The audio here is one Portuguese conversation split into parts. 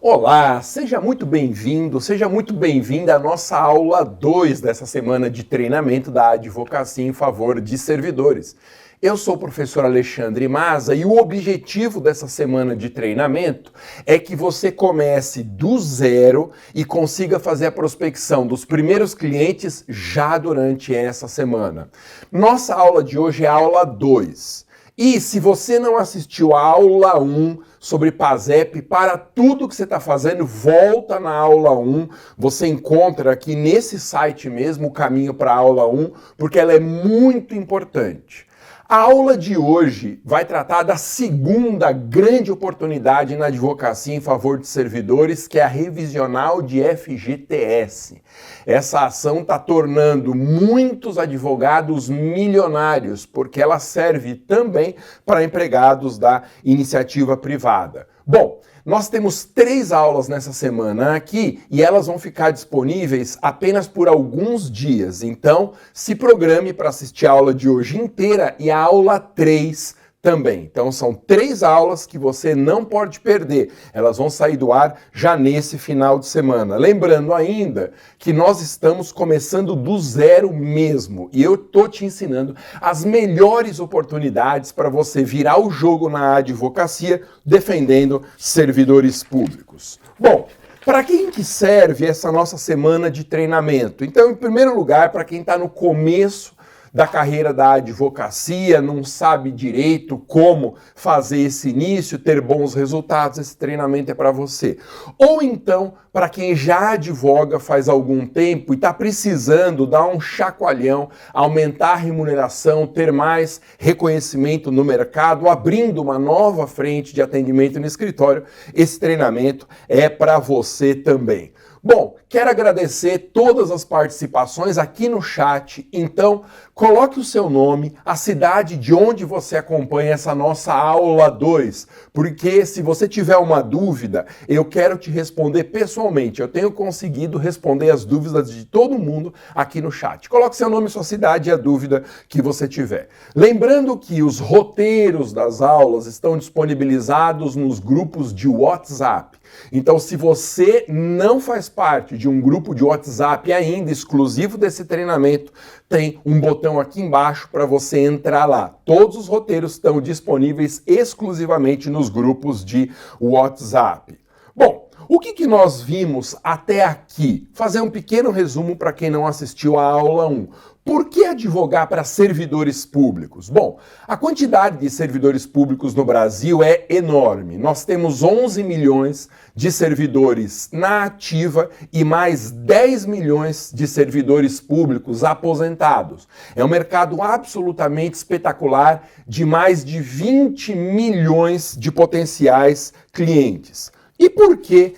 Olá, seja muito bem-vindo, seja muito bem-vinda à nossa aula 2 dessa semana de treinamento da advocacia em favor de servidores. Eu sou o professor Alexandre Maza e o objetivo dessa semana de treinamento é que você comece do zero e consiga fazer a prospecção dos primeiros clientes já durante essa semana. Nossa aula de hoje é a aula 2. E se você não assistiu a aula 1 sobre PASEP, para tudo que você está fazendo, volta na aula 1. Você encontra aqui nesse site mesmo o caminho para a aula 1, porque ela é muito importante. A aula de hoje vai tratar da segunda grande oportunidade na advocacia em favor de servidores, que é a revisional de FGTS. Essa ação está tornando muitos advogados milionários, porque ela serve também para empregados da iniciativa privada. Bom, nós temos 3 aulas nessa semana aqui e elas vão ficar disponíveis apenas por alguns dias. Então, se programe para assistir a aula de hoje inteira e a aula 3 também. Então, são 3 aulas que você não pode perder. Elas vão sair do ar já nesse final de semana. Lembrando ainda que nós estamos começando do zero mesmo. E eu estou te ensinando as melhores oportunidades para você virar o jogo na advocacia defendendo servidores públicos. Bom, para quem que serve essa nossa semana de treinamento? Então, em primeiro lugar, para quem está no começo da carreira da advocacia, não sabe direito como fazer esse início, ter bons resultados, esse treinamento é para você. Ou então, para quem já advoga faz algum tempo e está precisando dar um chacoalhão, aumentar a remuneração, ter mais reconhecimento no mercado, abrindo uma nova frente de atendimento no escritório, esse treinamento é para você também. Bom, quero agradecer todas as participações aqui no chat, então coloque o seu nome, a cidade de onde você acompanha essa nossa aula 2, porque se você tiver uma dúvida, eu quero te responder pessoalmente. Eu tenho conseguido responder as dúvidas de todo mundo aqui no chat. Coloque seu nome, sua cidade e a dúvida que você tiver. Lembrando que os roteiros das aulas estão disponibilizados nos grupos de WhatsApp. Então, se você não faz parte de um grupo de WhatsApp ainda exclusivo desse treinamento, tem um botão aqui embaixo para você entrar lá. Todos os roteiros estão disponíveis exclusivamente nos grupos de WhatsApp. Bom, o que nós vimos até aqui? Fazer um pequeno resumo para quem não assistiu à aula 1. Por que advogar para servidores públicos? Bom, a quantidade de servidores públicos no Brasil é enorme. Nós temos 11 milhões de servidores na ativa e mais 10 milhões de servidores públicos aposentados. É um mercado absolutamente espetacular de mais de 20 milhões de potenciais clientes. E por que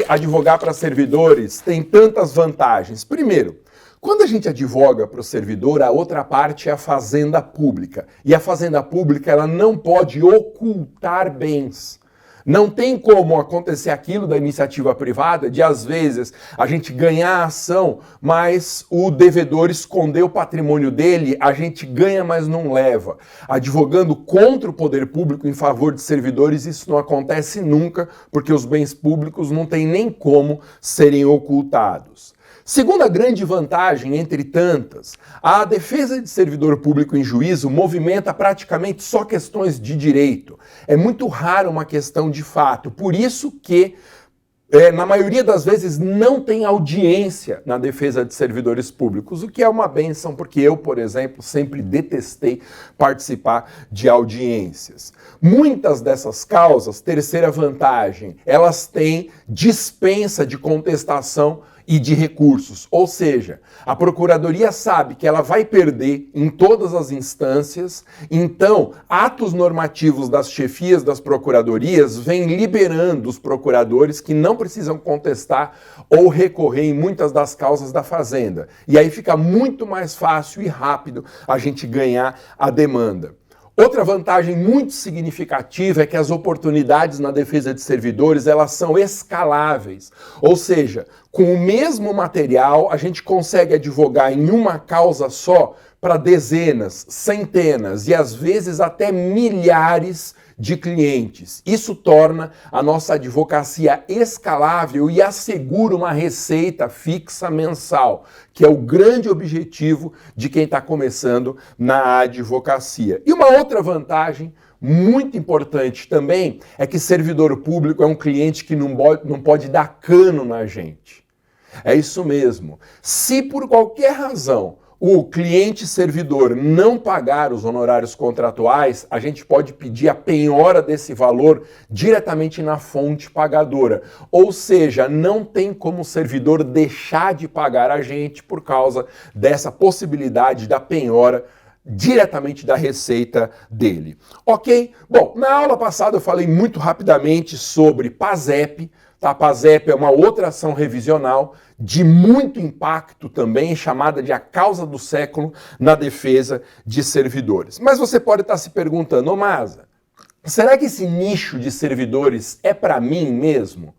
advogar para servidores tem tantas vantagens? Primeiro, quando a gente advoga para o servidor, a outra parte é a fazenda pública. E a fazenda pública ela não pode ocultar bens. Não tem como acontecer aquilo da iniciativa privada, de às vezes a gente ganhar a ação, mas o devedor esconder o patrimônio dele, a gente ganha, mas não leva. Advogando contra o poder público em favor de servidores, isso não acontece nunca, porque os bens públicos não tem nem como serem ocultados. Segunda grande vantagem, entre tantas, a defesa de servidor público em juízo movimenta praticamente só questões de direito. É muito raro uma questão de fato, por isso que, na maioria das vezes, não tem audiência na defesa de servidores públicos, o que é uma bênção, porque eu, por exemplo, sempre detestei participar de audiências. Muitas dessas causas, terceira vantagem, elas têm dispensa de contestação e de recursos, ou seja, a Procuradoria sabe que ela vai perder em todas as instâncias, então atos normativos das chefias das procuradorias vêm liberando os procuradores que não precisam contestar ou recorrer em muitas das causas da Fazenda. E aí fica muito mais fácil e rápido a gente ganhar a demanda. Outra vantagem muito significativa é que as oportunidades na defesa de servidores, elas são escaláveis. Ou seja, com o mesmo material, a gente consegue advogar em uma causa só para dezenas, centenas e às vezes até milhares de clientes. Isso torna a nossa advocacia escalável e assegura uma receita fixa mensal, que é o grande objetivo de quem está começando na advocacia. E uma outra vantagem muito importante também é que servidor público é um cliente que não pode dar cano na gente. É isso mesmo. Se por qualquer razão o cliente servidor não pagar os honorários contratuais, a gente pode pedir a penhora desse valor diretamente na fonte pagadora. Ou seja, não tem como o servidor deixar de pagar a gente por causa dessa possibilidade da penhora diretamente da receita dele. Ok? Bom, na aula passada eu falei muito rapidamente sobre PASEP. Tá? PASEP é uma outra ação revisional de muito impacto também, chamada de a causa do século na defesa de servidores. Mas você pode estar se perguntando, ô Masa, será que esse nicho de servidores é para mim mesmo?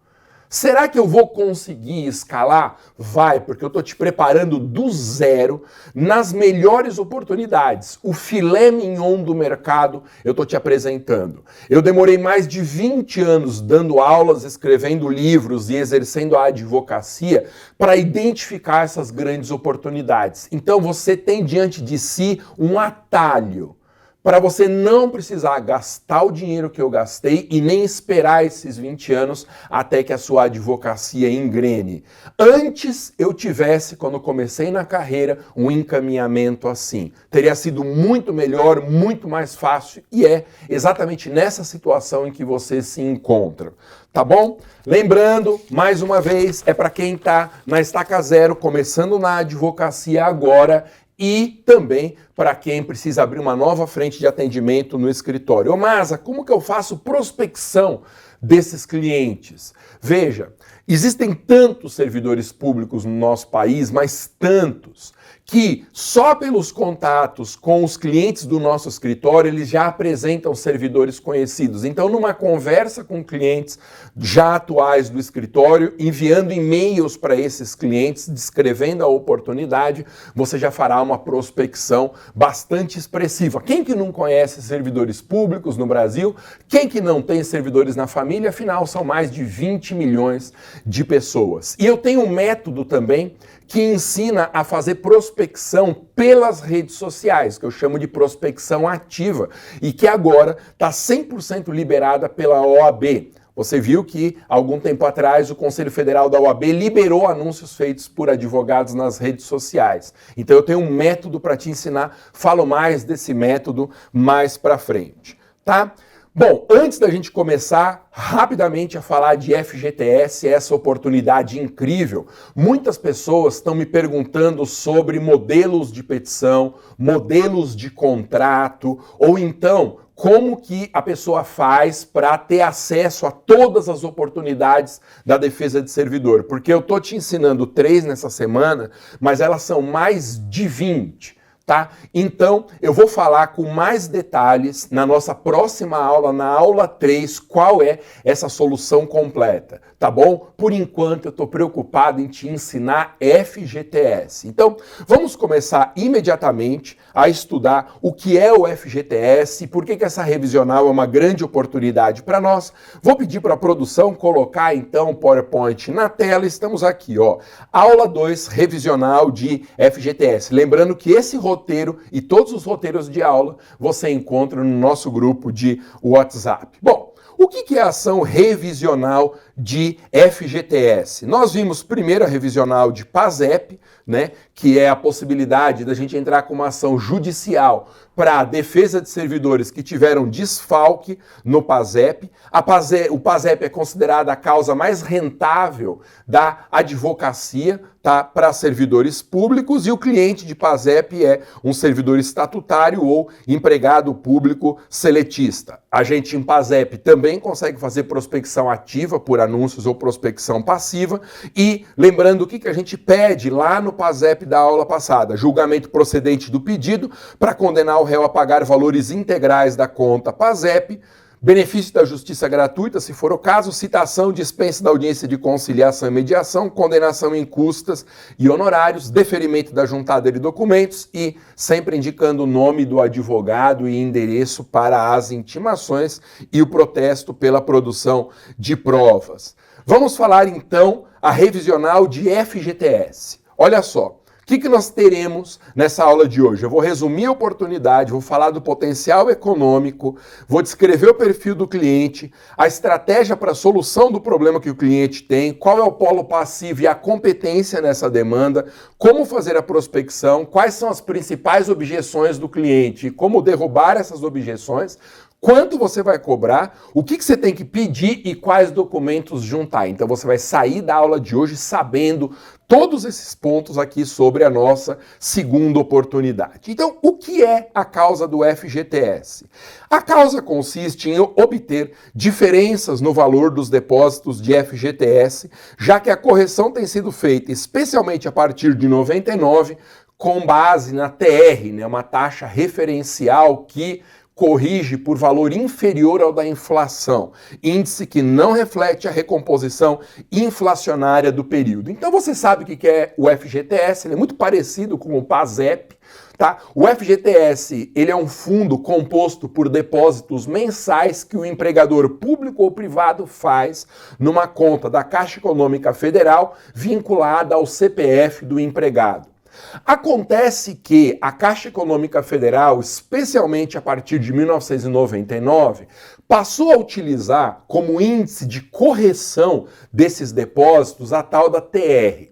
Será que eu vou conseguir escalar? Vai, porque eu estou te preparando do zero nas melhores oportunidades. O filé mignon do mercado eu estou te apresentando. Eu demorei mais de 20 anos dando aulas, escrevendo livros e exercendo a advocacia para identificar essas grandes oportunidades. Então você tem diante de si um atalho para você não precisar gastar o dinheiro que eu gastei e nem esperar esses 20 anos até que a sua advocacia engrene. Antes eu tivesse, quando comecei na carreira, um encaminhamento assim. Teria sido muito melhor, muito mais fácil e é exatamente nessa situação em que você se encontra. Tá bom? Lembrando, mais uma vez, é para quem está na estaca zero, começando na advocacia agora, e também para quem precisa abrir uma nova frente de atendimento no escritório. Ô Masa, como que eu faço prospecção desses clientes? Veja, existem tantos servidores públicos no nosso país, mas tantos, que só pelos contatos com os clientes do nosso escritório, eles já apresentam servidores conhecidos. Então, numa conversa com clientes já atuais do escritório, enviando e-mails para esses clientes, descrevendo a oportunidade, você já fará uma prospecção bastante expressiva. Quem que não conhece servidores públicos no Brasil? Quem que não tem servidores na família? Afinal, são mais de 20 milhões de pessoas. E eu tenho um método também que ensina a fazer prospecção pelas redes sociais, que eu chamo de prospecção ativa, e que agora está 100% liberada pela OAB. Você viu que, algum tempo atrás, o Conselho Federal da OAB liberou anúncios feitos por advogados nas redes sociais. Então eu tenho um método para te ensinar, falo mais desse método mais para frente, tá? Bom, antes da gente começar rapidamente a falar de FGTS, essa oportunidade incrível, muitas pessoas estão me perguntando sobre modelos de petição, modelos de contrato, ou então como que a pessoa faz para ter acesso a todas as oportunidades da defesa de servidor. Porque eu estou te ensinando 3 nessa semana, mas elas são mais de 20. Tá? Então, eu vou falar com mais detalhes na nossa próxima aula, na aula 3, qual é essa solução completa, tá bom? Por enquanto, eu estou preocupado em te ensinar FGTS. Então, vamos começar imediatamente a estudar o que é o FGTS e por que essa revisional é uma grande oportunidade para nós. Vou pedir para a produção colocar, então, o PowerPoint na tela. Estamos aqui, ó. Aula 2, revisional de FGTS. Lembrando que esse roteiro e todos os roteiros de aula você encontra no nosso grupo de WhatsApp. Bom, o que é a ação revisional de FGTS? Nós vimos primeiro a revisional de PASEP, né, que é a possibilidade da gente entrar com uma ação judicial para a defesa de servidores que tiveram desfalque no PASEP. O PASEP é considerada a causa mais rentável da advocacia, tá, para servidores públicos, e o cliente de PASEP é um servidor estatutário ou empregado público seletista. A gente em PASEP também consegue fazer prospecção ativa por anúncios ou prospecção passiva, e lembrando o que a gente pede lá no PASEP da aula passada: julgamento procedente do pedido para condenar o réu a pagar valores integrais da conta PASEP, benefício da justiça gratuita, se for o caso, citação, dispensa da audiência de conciliação e mediação, condenação em custas e honorários, deferimento da juntada de documentos e sempre indicando o nome do advogado e endereço para as intimações e o protesto pela produção de provas. Vamos falar então a revisional de FGTS. Olha só. O que nós teremos nessa aula de hoje? Eu vou resumir a oportunidade, vou falar do potencial econômico, vou descrever o perfil do cliente, a estratégia para a solução do problema que o cliente tem, qual é o polo passivo e a competência nessa demanda, como fazer a prospecção, quais são as principais objeções do cliente e como derrubar essas objeções, quanto você vai cobrar, o que você tem que pedir e quais documentos juntar. Então você vai sair da aula de hoje sabendo todos esses pontos aqui sobre a nossa segunda oportunidade. Então, o que é a causa do FGTS? A causa consiste em obter diferenças no valor dos depósitos de FGTS, já que a correção tem sido feita especialmente a partir de 99, com base na TR, né, uma taxa referencial que corrige por valor inferior ao da inflação, índice que não reflete a recomposição inflacionária do período. Então você sabe o que é o FGTS, ele é muito parecido com o PASEP, tá? O FGTS, ele é um fundo composto por depósitos mensais que o empregador público ou privado faz numa conta da Caixa Econômica Federal vinculada ao CPF do empregado. Acontece que a Caixa Econômica Federal, especialmente a partir de 1999, passou a utilizar como índice de correção desses depósitos a tal da TR.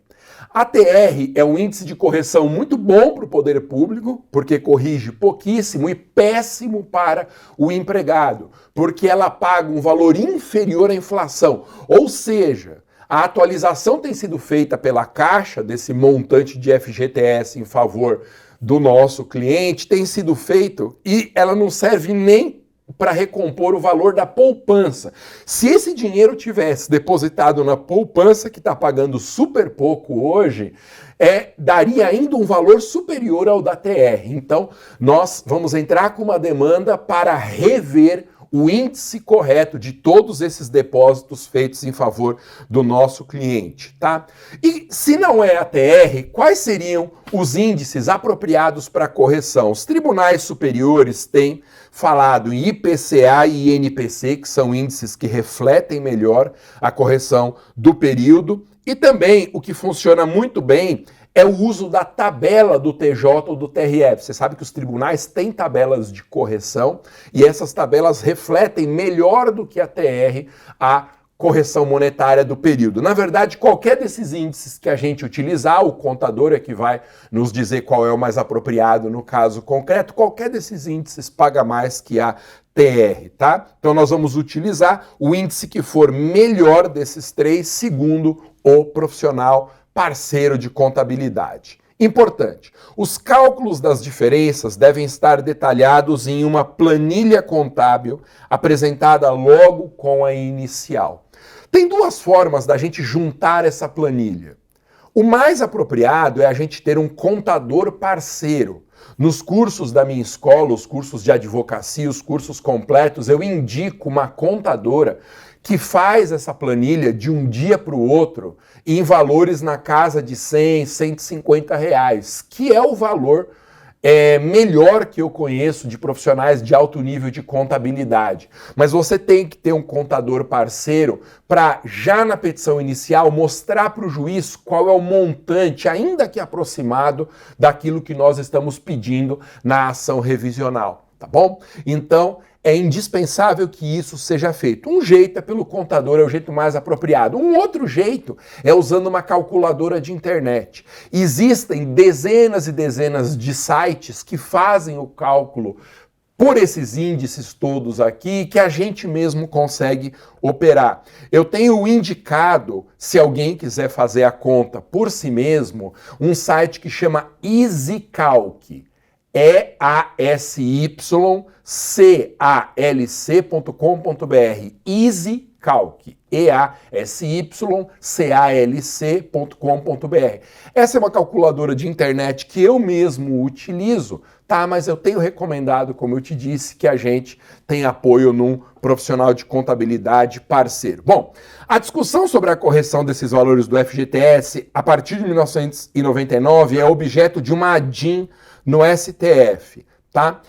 A TR é um índice de correção muito bom para o poder público, porque corrige pouquíssimo, e péssimo para o empregado, porque ela paga um valor inferior à inflação, ou seja, a atualização tem sido feita pela Caixa, desse montante de FGTS em favor do nosso cliente, tem sido feito e ela não serve nem para recompor o valor da poupança. Se esse dinheiro tivesse depositado na poupança, que está pagando super pouco hoje, daria ainda um valor superior ao da TR. Então, nós vamos entrar com uma demanda para rever o índice correto de todos esses depósitos feitos em favor do nosso cliente, tá? E se não é a TR, quais seriam os índices apropriados para correção? Os tribunais superiores têm falado em IPCA e INPC, que são índices que refletem melhor a correção do período, e também o que funciona muito bem é o uso da tabela do TJ ou do TRF. Você sabe que os tribunais têm tabelas de correção e essas tabelas refletem melhor do que a TR a correção monetária do período. Na verdade, qualquer desses índices que a gente utilizar, o contador é que vai nos dizer qual é o mais apropriado no caso concreto, qualquer desses índices paga mais que a TR, tá? Então nós vamos utilizar o índice que for melhor desses três, segundo o profissional parceiro de contabilidade. Importante, os cálculos das diferenças devem estar detalhados em uma planilha contábil apresentada logo com a inicial. Tem duas formas da gente juntar essa planilha. O mais apropriado é a gente ter um contador parceiro. Nos cursos da minha escola, os cursos de advocacia, os cursos completos, eu indico uma contadora que faz essa planilha de um dia para o outro em valores na casa de 100, 150 reais, que é o valor melhor que eu conheço de profissionais de alto nível de contabilidade. Mas você tem que ter um contador parceiro para, já na petição inicial, mostrar para o juiz qual é o montante, ainda que aproximado, daquilo que nós estamos pedindo na ação revisional, tá bom? Então, é indispensável que isso seja feito. Um jeito é pelo contador, é o jeito mais apropriado. Um outro jeito é usando uma calculadora de internet. Existem dezenas e dezenas de sites que fazem o cálculo por esses índices todos aqui, que a gente mesmo consegue operar. Eu tenho indicado, se alguém quiser fazer a conta por si mesmo, um site que chama EasyCalc. EasyCalc.com.br, EasyCalc, EasyCalc.com.br. Essa é uma calculadora de internet que eu mesmo utilizo, Tá, mas eu tenho recomendado, como eu te disse, que a gente tenha apoio num profissional de contabilidade parceiro. Bom, a discussão sobre a correção desses valores do FGTS a partir de 1999 é objeto de uma ADIM no STF, tá?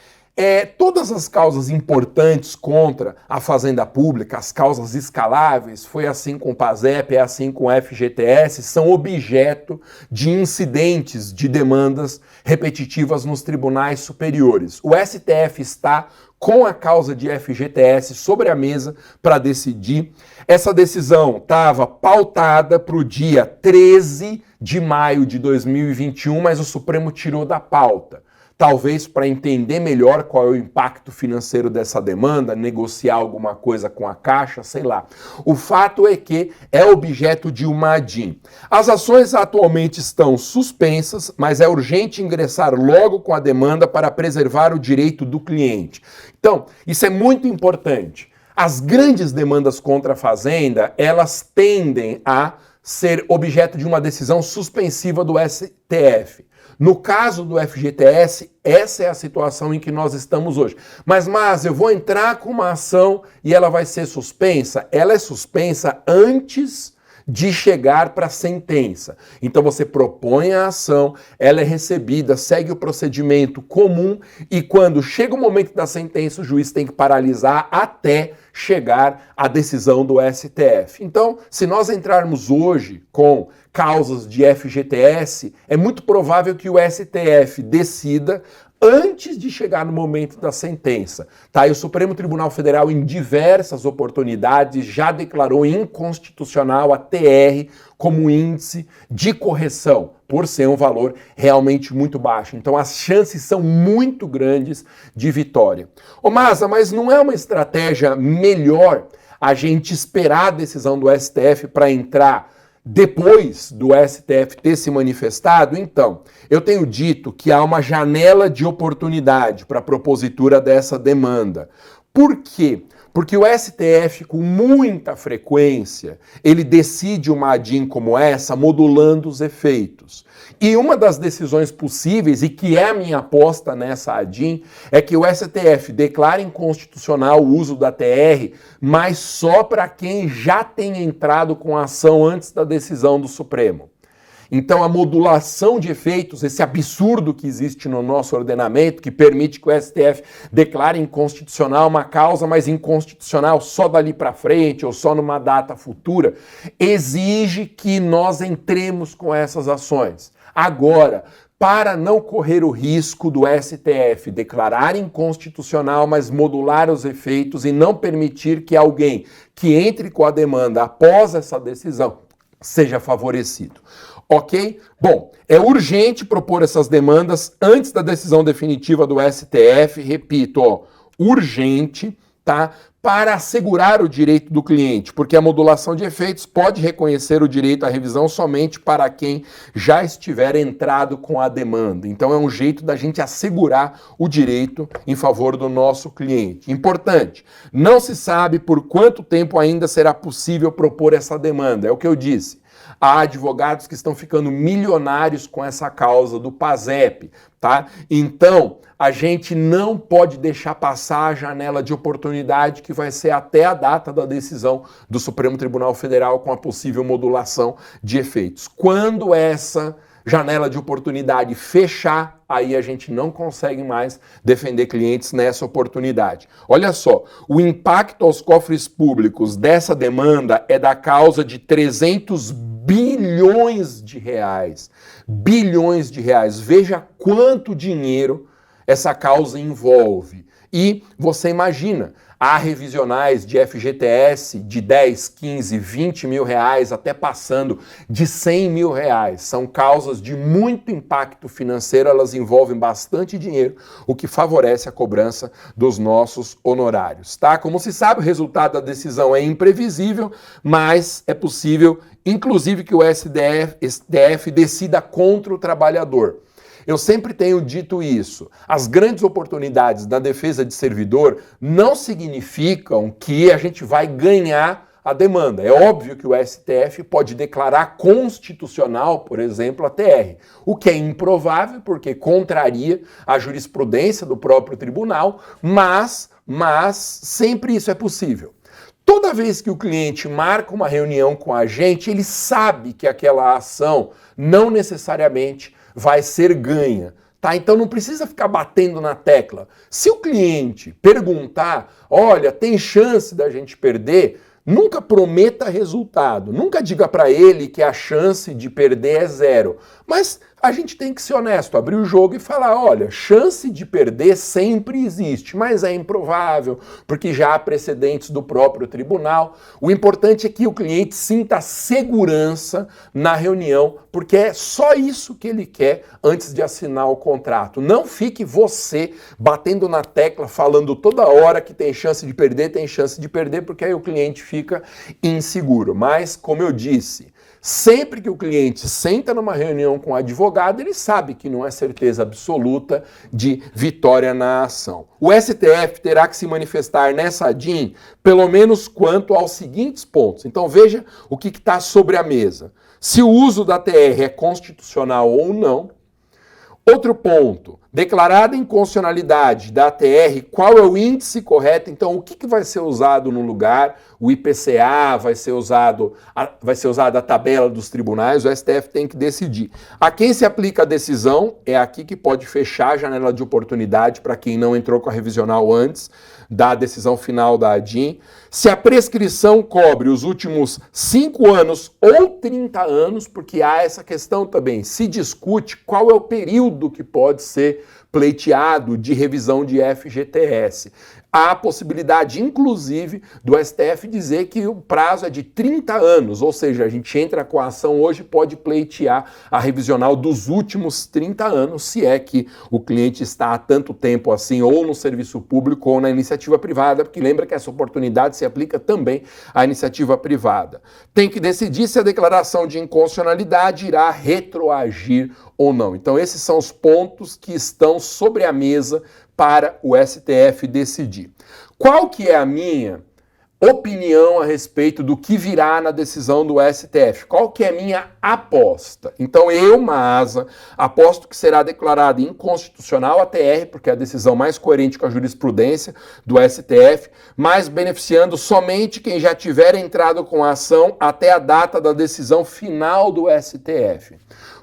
Todas as causas importantes contra a fazenda pública, as causas escaláveis, foi assim com o PASEP, é assim com o FGTS, são objeto de incidentes de demandas repetitivas nos tribunais superiores. O STF está com a causa de FGTS sobre a mesa para decidir. Essa decisão estava pautada para o dia 13 de maio de 2021, mas o Supremo tirou da pauta. Talvez para entender melhor qual é o impacto financeiro dessa demanda, negociar alguma coisa com a Caixa, sei lá. O fato é que é objeto de uma ADIM. As ações atualmente estão suspensas, mas é urgente ingressar logo com a demanda para preservar o direito do cliente. Então, isso é muito importante. As grandes demandas contra a Fazenda, elas tendem a ser objeto de uma decisão suspensiva do STF. No caso do FGTS, essa é a situação em que nós estamos hoje. Mas eu vou entrar com uma ação e ela vai ser suspensa? Ela é suspensa antes de chegar para a sentença. Então você propõe a ação, ela é recebida, segue o procedimento comum e quando chega o momento da sentença, o juiz tem que paralisar até chegar à decisão do STF. Então, se nós entrarmos hoje com causas de FGTS, é muito provável que o STF decida antes de chegar no momento da sentença. Tá? E o Supremo Tribunal Federal, em diversas oportunidades, já declarou inconstitucional a TR como índice de correção, por ser um valor realmente muito baixo. Então as chances são muito grandes de vitória. Ô Maza, mas não é uma estratégia melhor a gente esperar a decisão do STF para entrar depois do STF ter se manifestado? Então, eu tenho dito que há uma janela de oportunidade para a propositura dessa demanda. Por quê? Porque o STF, com muita frequência, ele decide uma ADIM como essa, modulando os efeitos. E uma das decisões possíveis, e que é a minha aposta nessa ADIM, é que o STF declare inconstitucional o uso da TR, mas só para quem já tem entrado com a ação antes da decisão do Supremo. Então a modulação de efeitos, esse absurdo que existe no nosso ordenamento, que permite que o STF declare inconstitucional uma causa, mas inconstitucional só dali para frente ou só numa data futura, exige que nós entremos com essas ações. Agora, para não correr o risco do STF declarar inconstitucional, mas modular os efeitos e não permitir que alguém que entre com a demanda após essa decisão seja favorecido. Ok? Bom, é urgente propor essas demandas antes da decisão definitiva do STF, repito, urgente, tá? Para assegurar o direito do cliente, porque a modulação de efeitos pode reconhecer o direito à revisão somente para quem já estiver entrado com a demanda. Então é um jeito da gente assegurar o direito em favor do nosso cliente. Importante, não se sabe por quanto tempo ainda será possível propor essa demanda, é o que eu disse. Há advogados que estão ficando milionários com essa causa do PASEP, tá? Então, a gente não pode deixar passar a janela de oportunidade que vai ser até a data da decisão do Supremo Tribunal Federal com a possível modulação de efeitos. Quando essa janela de oportunidade fechar, aí a gente não consegue mais defender clientes nessa oportunidade. Olha só, o impacto aos cofres públicos dessa demanda é da causa de 300 bilhões de reais. Bilhões de reais. Veja quanto dinheiro essa causa envolve. E você imagina, há revisionais de FGTS de 10, 15, 20 mil reais, até passando de 100 mil reais. São causas de muito impacto financeiro, elas envolvem bastante dinheiro, o que favorece a cobrança dos nossos honorários, tá? Como se sabe, o resultado da decisão é imprevisível, mas é possível, inclusive, que o STF decida contra o trabalhador. Eu sempre tenho dito isso. As grandes oportunidades da defesa de servidor não significam que a gente vai ganhar a demanda. É óbvio que o STF pode declarar constitucional, por exemplo, a TR, o que é improvável porque contraria a jurisprudência do próprio tribunal, mas sempre isso é possível. Toda vez que o cliente marca uma reunião com a gente, ele sabe que aquela ação não necessariamente vai ser ganha. Tá? Então não precisa ficar batendo na tecla. Se o cliente perguntar, olha, tem chance da gente perder, nunca prometa resultado. Nunca diga para ele que a chance de perder é zero. Mas a gente tem que ser honesto, abrir o jogo e falar, olha, chance de perder sempre existe, mas é improvável, porque já há precedentes do próprio tribunal. O importante é que o cliente sinta segurança na reunião, porque é só isso que ele quer antes de assinar o contrato. Não fique você batendo na tecla, falando toda hora que tem chance de perder, porque aí o cliente fica inseguro. Mas, como eu disse, sempre que o cliente senta numa reunião com o advogado, ele sabe que não é certeza absoluta de vitória na ação. O STF terá que se manifestar nessa ADIM pelo menos quanto aos seguintes pontos. Então veja o que está sobre a mesa. Se o uso da TR é constitucional ou não. Outro ponto, declarada inconstitucionalidade da ATR, qual é o índice correto? Então, o que vai ser usado no lugar? O IPCA, vai ser usada a tabela dos tribunais, o STF tem que decidir. A quem se aplica a decisão, é aqui que pode fechar a janela de oportunidade para quem não entrou com a revisional antes da decisão final da ADIM. Se a prescrição cobre os últimos 5 anos ou 30 anos, porque há essa questão também, se discute qual é o período que pode ser pleiteado de revisão de FGTS. Há a possibilidade, inclusive, do STF dizer que o prazo é de 30 anos, ou seja, a gente entra com a ação hoje, pode pleitear a revisional dos últimos 30 anos, se é que o cliente está há tanto tempo assim, ou no serviço público ou na iniciativa privada, porque lembra que essa oportunidade se aplica também à iniciativa privada. Tem que decidir se a declaração de inconstitucionalidade irá retroagir ou não. Então esses são os pontos que estão sobre a mesa para o STF decidir. Qual que é a minha opinião a respeito do que virá na decisão do STF? Qual que é a minha aposta? Então eu, Maasa, aposto que será declarada inconstitucional a TR, porque é a decisão mais coerente com a jurisprudência do STF, mas beneficiando somente quem já tiver entrado com a ação até a data da decisão final do STF.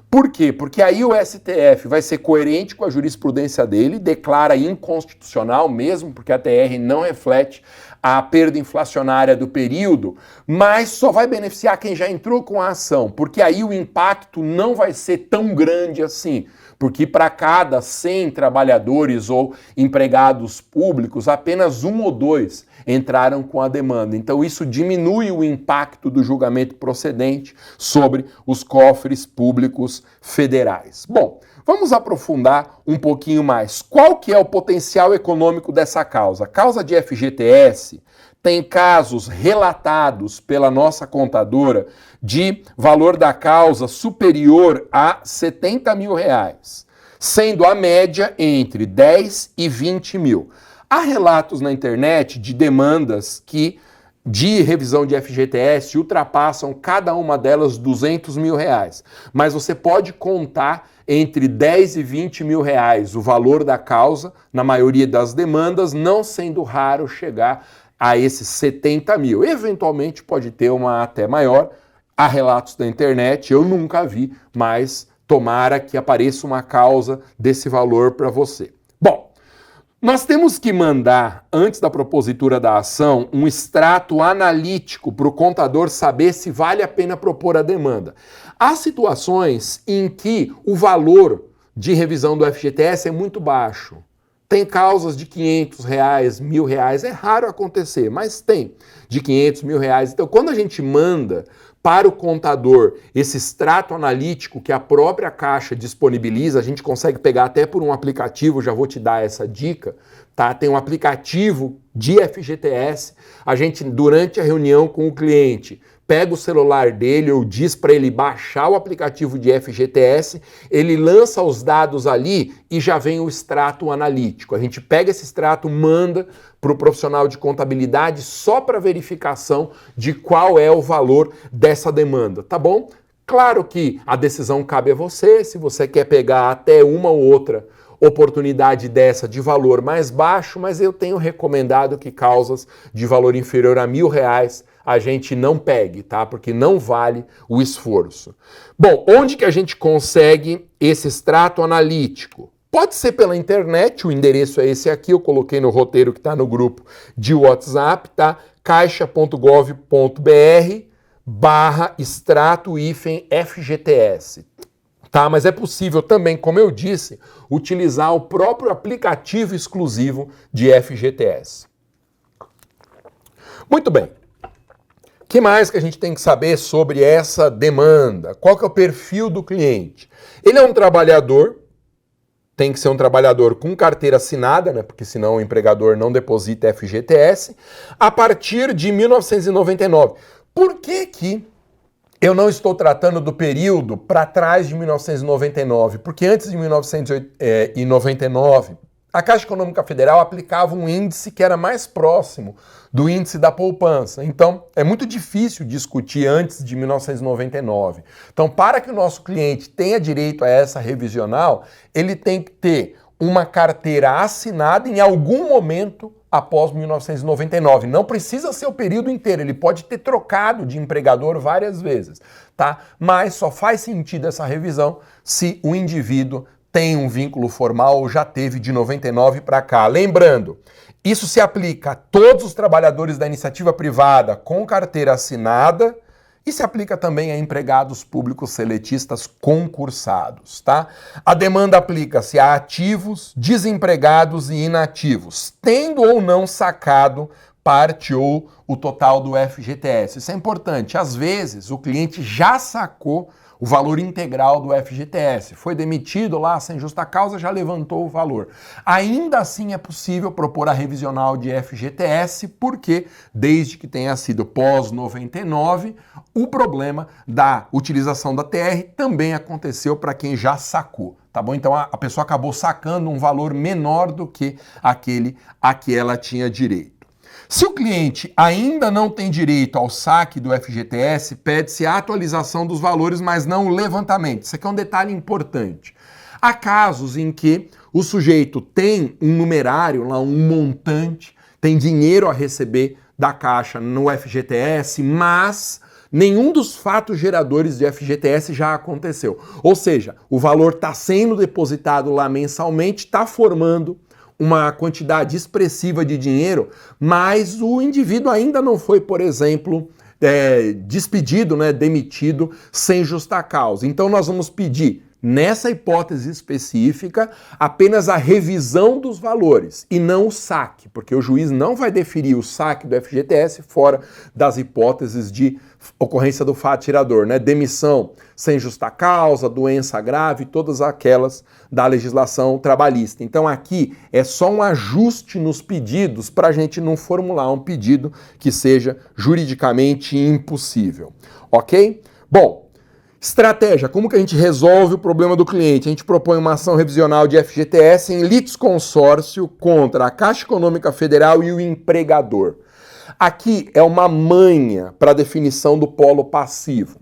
Por quê? Porque aí o STF vai ser coerente com a jurisprudência dele, declara inconstitucional mesmo, porque a TR não reflete a perda inflacionária do período, mas só vai beneficiar quem já entrou com a ação, porque aí o impacto não vai ser tão grande assim, porque para cada 100 trabalhadores ou empregados públicos, apenas 1 ou 2 entraram com a demanda. Então isso diminui o impacto do julgamento procedente sobre os cofres públicos federais. Bom, vamos aprofundar um pouquinho mais. Qual que é o potencial econômico dessa causa? A causa de FGTS tem casos relatados pela nossa contadora de valor da causa superior a 70 mil reais, sendo a média entre 10 e 20 mil. Há relatos na internet de demandas que, de revisão de FGTS, ultrapassam cada uma delas 200 mil reais. Mas você pode contar entre 10 e 20 mil reais o valor da causa, na maioria das demandas, não sendo raro chegar a esses 70 mil. Eventualmente pode ter uma até maior. Há relatos da internet, eu nunca vi, mas tomara que apareça uma causa desse valor para você. Bom, nós temos que mandar, antes da propositura da ação, um extrato analítico para o contador saber se vale a pena propor a demanda. Há situações em que o valor de revisão do FGTS é muito baixo. Tem causas de 500 reais, 1.000 reais, é raro acontecer, mas tem de 500, 1.000 reais. Então, quando a gente manda para o contador esse extrato analítico que a própria Caixa disponibiliza, a gente consegue pegar até por um aplicativo, já vou te dar essa dica, tá? Tem um aplicativo de FGTS, a gente, durante a reunião com o cliente, pega o celular dele ou diz para ele baixar o aplicativo de FGTS, ele lança os dados ali e já vem o extrato analítico. A gente pega esse extrato, manda para o profissional de contabilidade só para verificação de qual é o valor dessa demanda, tá bom? Claro que a decisão cabe a você, se você quer pegar até uma ou outra oportunidade dessa de valor mais baixo, mas eu tenho recomendado que causas de valor inferior a R$1.000 a gente não pegue, tá? Porque não vale o esforço. Bom, onde que a gente consegue esse extrato analítico? Pode ser pela internet, o endereço é esse aqui, eu coloquei no roteiro que está no grupo de WhatsApp, tá? caixa.gov.br/extrato-FGTS. Tá, mas é possível também, como eu disse, utilizar o próprio aplicativo exclusivo de FGTS. Muito bem. O que mais que a gente tem que saber sobre essa demanda? Qual que é o perfil do cliente? Ele é um trabalhador, tem que ser um trabalhador com carteira assinada, né? Porque senão o empregador não deposita FGTS, a partir de 1999. Por que que eu não estou tratando do período para trás de 1999, porque antes de 1999, a Caixa Econômica Federal aplicava um índice que era mais próximo do índice da poupança. Então, é muito difícil discutir antes de 1999. Então, para que o nosso cliente tenha direito a essa revisional, ele tem que ter uma carteira assinada em algum momento após 1999. Não precisa ser o período inteiro, ele pode ter trocado de empregador várias vezes, tá? Mas só faz sentido essa revisão se o indivíduo tem um vínculo formal ou já teve de 99 para cá. Lembrando, isso se aplica a todos os trabalhadores da iniciativa privada com carteira assinada e se aplica também a empregados públicos seletistas concursados, tá? A demanda aplica-se a ativos, desempregados e inativos, tendo ou não sacado parte ou o total do FGTS. Isso é importante. Às vezes, o cliente já sacou o valor integral do FGTS. Foi demitido lá sem justa causa, já levantou o valor. Ainda assim é possível propor a revisional de FGTS, porque desde que tenha sido pós-99, o problema da utilização da TR também aconteceu para quem já sacou. Tá bom? Então a pessoa acabou sacando um valor menor do que aquele a que ela tinha direito. Se o cliente ainda não tem direito ao saque do FGTS, pede-se a atualização dos valores, mas não o levantamento. Isso aqui é um detalhe importante. Há casos em que o sujeito tem um numerário, lá, um montante, tem dinheiro a receber da Caixa no FGTS, mas nenhum dos fatos geradores de FGTS já aconteceu. Ou seja, o valor está sendo depositado lá mensalmente, está formando uma quantidade expressiva de dinheiro, mas o indivíduo ainda não foi, por exemplo, despedido, né, demitido sem justa causa. Então nós vamos pedir, nessa hipótese específica, apenas a revisão dos valores e não o saque, porque o juiz não vai deferir o saque do FGTS fora das hipóteses de ocorrência do fato tirador, né? Demissão sem justa causa, doença grave, todas aquelas da legislação trabalhista. Então aqui é só um ajuste nos pedidos para a gente não formular um pedido que seja juridicamente impossível, ok? Bom, estratégia, como que a gente resolve o problema do cliente? A gente propõe uma ação revisional de FGTS em litisconsórcio contra a Caixa Econômica Federal e o empregador. Aqui é uma manha para a definição do polo passivo.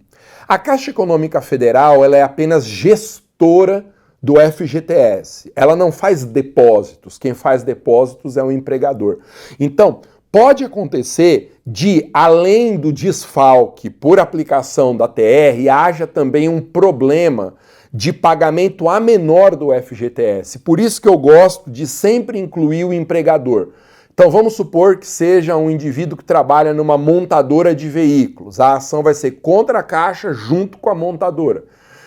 A Caixa Econômica Federal ela é apenas gestora do FGTS. Ela não faz depósitos. Quem faz depósitos é o empregador. Então, pode acontecer de, além do desfalque por aplicação da TR, haja também um problema de pagamento a menor do FGTS. Por isso que eu gosto de sempre incluir o empregador. Então vamos supor que seja um indivíduo que trabalha numa montadora de veículos. A ação vai ser contra a Caixa junto com a montadora.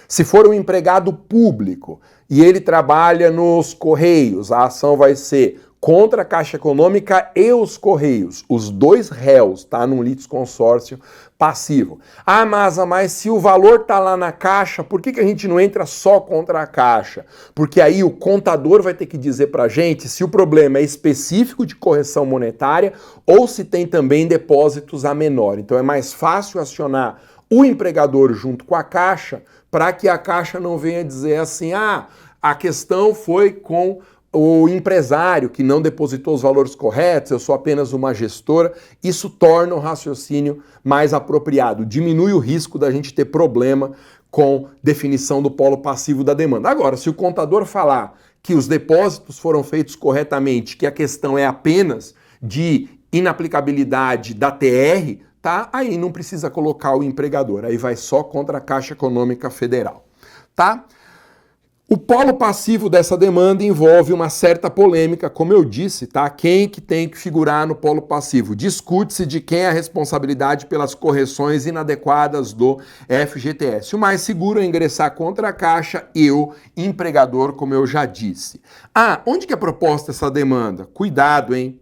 Se for um empregado público e ele trabalha nos Correios, a ação vai ser contra a Caixa Econômica e os Correios, os dois réus, tá? Num litisconsórcio passivo. Ah, mas se o valor tá lá na Caixa, por que a gente não entra só contra a Caixa? Porque aí o contador vai ter que dizer pra gente se o problema é específico de correção monetária ou se tem também depósitos a menor. Então é mais fácil acionar o empregador junto com a Caixa para que a Caixa não venha dizer assim, ah, a questão foi com o empresário que não depositou os valores corretos, eu sou apenas uma gestora. Isso torna o raciocínio mais apropriado, diminui o risco da gente ter problema com definição do polo passivo da demanda. Agora, se o contador falar que os depósitos foram feitos corretamente, que a questão é apenas de inaplicabilidade da TR, tá? Aí não precisa colocar o empregador, aí vai só contra a Caixa Econômica Federal, tá? O polo passivo dessa demanda envolve uma certa polêmica, como eu disse, tá? Quem que tem que figurar no polo passivo? Discute-se de quem é a responsabilidade pelas correções inadequadas do FGTS. O mais seguro é ingressar contra a Caixa e o empregador, como eu já disse. Ah, onde que é proposta essa demanda? Cuidado, hein?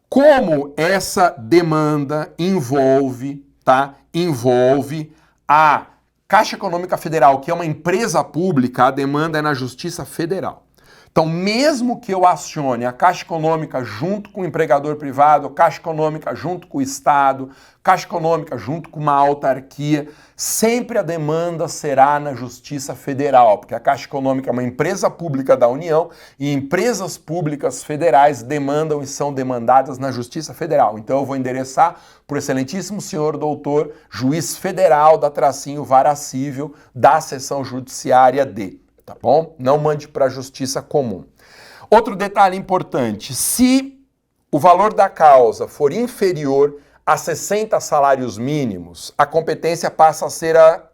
Como essa demanda envolve, tá? Envolve a Caixa Econômica Federal, que é uma empresa pública, a demanda é na Justiça Federal. Então, mesmo que eu acione a Caixa Econômica junto com o empregador privado, Caixa Econômica junto com o Estado, Caixa Econômica junto com uma autarquia, sempre a demanda será na Justiça Federal, porque a Caixa Econômica é uma empresa pública da União e empresas públicas federais demandam e são demandadas na Justiça Federal. Então eu vou endereçar para o excelentíssimo senhor doutor, juiz federal da Tracinho Vara Cível da Seção Judiciária D. Tá bom? Não mande para a justiça comum. Outro detalhe importante, se o valor da causa for inferior a 60 salários mínimos, a competência passa a ser a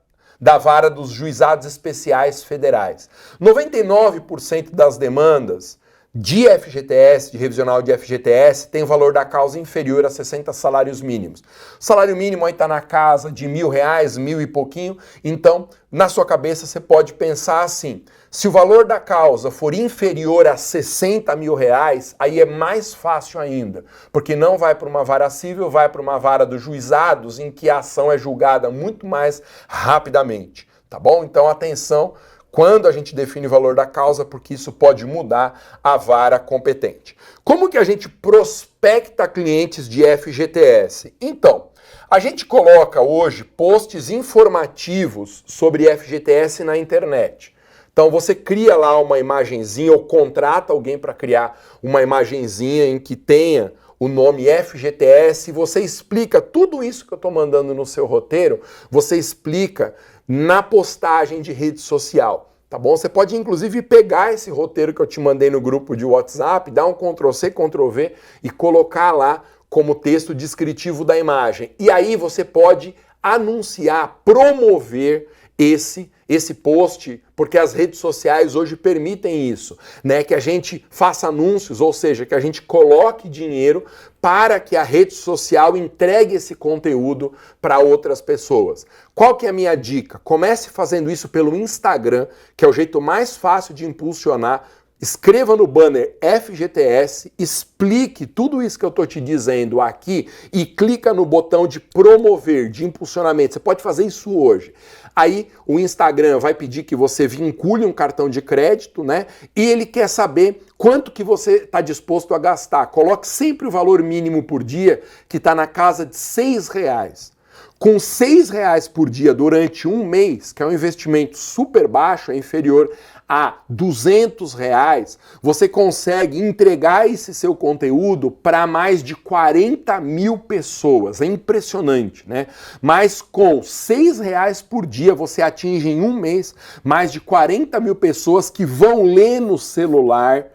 da vara dos juizados especiais federais. 99% das demandas de FGTS, de revisional de FGTS, tem o valor da causa inferior a 60 salários mínimos. O salário mínimo aí está na casa de R$1.000, 1.000 e pouquinho, então na sua cabeça você pode pensar assim, se o valor da causa for inferior a 60 mil reais, aí é mais fácil ainda, porque não vai para uma vara civil, vai para uma vara dos juizados, em que a ação é julgada muito mais rapidamente, tá bom? Então atenção, quando a gente define o valor da causa, porque isso pode mudar a vara competente. Como que a gente prospecta clientes de FGTS? Então, a gente coloca hoje posts informativos sobre FGTS na internet. Então você cria lá uma imagenzinha ou contrata alguém para criar uma imagenzinha em que tenha o nome FGTS e você explica tudo isso que eu estou mandando no seu roteiro, você explica na postagem de rede social, tá bom? Você pode inclusive pegar esse roteiro que eu te mandei no grupo de WhatsApp, dar um Ctrl+C, Ctrl+V e colocar lá como texto descritivo da imagem. E aí você pode anunciar, promover esse post, porque as redes sociais hoje permitem isso, né? Que a gente faça anúncios, ou seja, que a gente coloque dinheiro para que a rede social entregue esse conteúdo para outras pessoas. Qual que é a minha dica? Comece fazendo isso pelo Instagram, que é o jeito mais fácil de impulsionar. Escreva no banner FGTS, explique tudo isso que eu estou te dizendo aqui e clica no botão de promover, de impulsionamento. Você pode fazer isso hoje. Aí o Instagram vai pedir que você vincule um cartão de crédito, né? E ele quer saber quanto que você está disposto a gastar. Coloque sempre o valor mínimo por dia, que está na casa de R$6. Com R$6 por dia durante um mês, que é um investimento super baixo, é inferior a R$200, você consegue entregar esse seu conteúdo para mais de 40 mil pessoas. É impressionante, né? Mas com R$6 por dia você atinge em um mês mais de 40 mil pessoas que vão ler no celular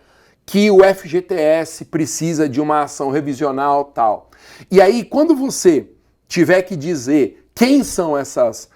que o FGTS precisa de uma ação revisional tal. E aí, quando você tiver que dizer quem são essas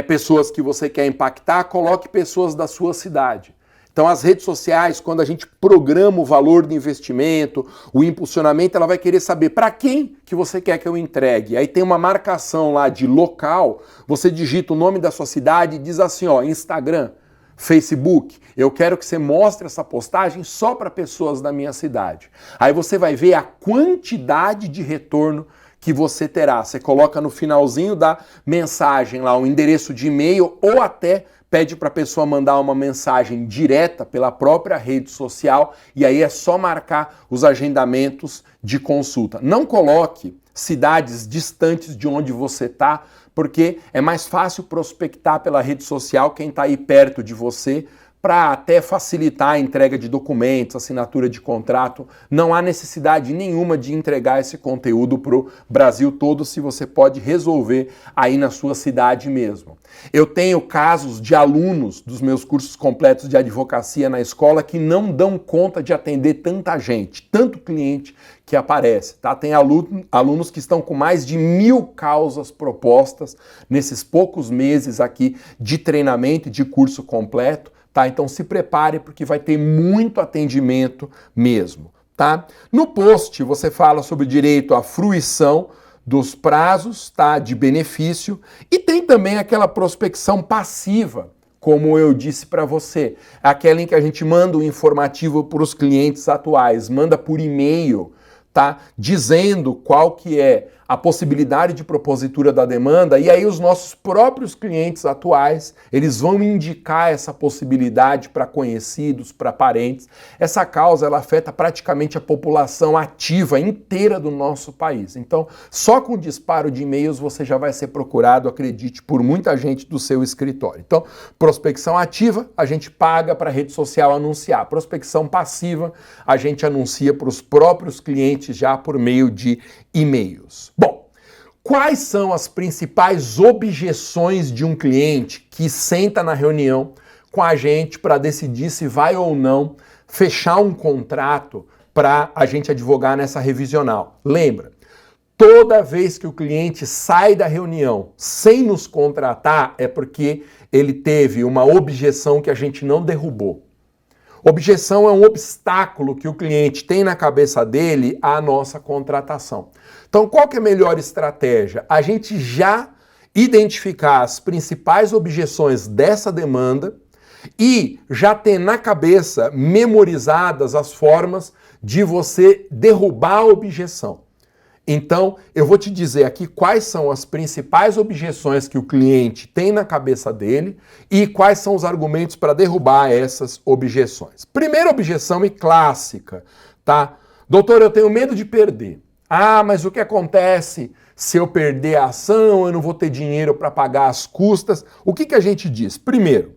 pessoas que você quer impactar, coloque pessoas da sua cidade. Então as redes sociais, quando a gente programa o valor do investimento, o impulsionamento, ela vai querer saber para quem que você quer que eu entregue. Aí tem uma marcação lá de local, você digita o nome da sua cidade e diz assim, ó, Instagram, Facebook, eu quero que você mostre essa postagem só para pessoas da minha cidade. Aí você vai ver a quantidade de retorno que você terá. Você coloca no finalzinho da mensagem lá um endereço de e-mail ou até pede para a pessoa mandar uma mensagem direta pela própria rede social e aí é só marcar os agendamentos de consulta. Não coloque cidades distantes de onde você está, porque é mais fácil prospectar pela rede social quem está aí perto de você, para até facilitar a entrega de documentos, assinatura de contrato. Não há necessidade nenhuma de entregar esse conteúdo para o Brasil todo, se você pode resolver aí na sua cidade mesmo. Eu tenho casos de alunos dos meus cursos completos de advocacia na escola que não dão conta de atender tanta gente, tanto cliente que aparece, tá? Tem alunos que estão com mais de 1000 causas propostas nesses poucos meses aqui de treinamento e de curso completo, tá? Então se prepare porque vai ter muito atendimento mesmo, tá? No post você fala sobre direito à fruição dos prazos, tá? De benefício, e tem também aquela prospecção passiva, como eu disse para você, aquela em que a gente manda um informativo para os clientes atuais, manda por e-mail, tá? Dizendo qual que é a possibilidade de propositura da demanda, e aí os nossos próprios clientes atuais, eles vão indicar essa possibilidade para conhecidos, para parentes. Essa causa, ela afeta praticamente a população ativa inteira do nosso país. Então, só com o disparo de e-mails você já vai ser procurado, acredite, por muita gente do seu escritório. Então, prospecção ativa, a gente paga para a rede social anunciar. Prospecção passiva, a gente anuncia para os próprios clientes já por meio de e-mails. Bom, quais são as principais objeções de um cliente que senta na reunião com a gente para decidir se vai ou não fechar um contrato para a gente advogar nessa revisional? Lembra, toda vez que o cliente sai da reunião sem nos contratar é porque ele teve uma objeção que a gente não derrubou. Objeção é um obstáculo que o cliente tem na cabeça dele à nossa contratação. Então, qual que é a melhor estratégia? A gente já identificar as principais objeções dessa demanda e já ter na cabeça memorizadas as formas de você derrubar a objeção. Então, eu vou te dizer aqui quais são as principais objeções que o cliente tem na cabeça dele e quais são os argumentos para derrubar essas objeções. Primeira objeção e clássica, tá? Doutor, eu tenho medo de perder. Ah, mas o que acontece se eu perder a ação, eu não vou ter dinheiro para pagar as custas? O que a gente diz? Primeiro,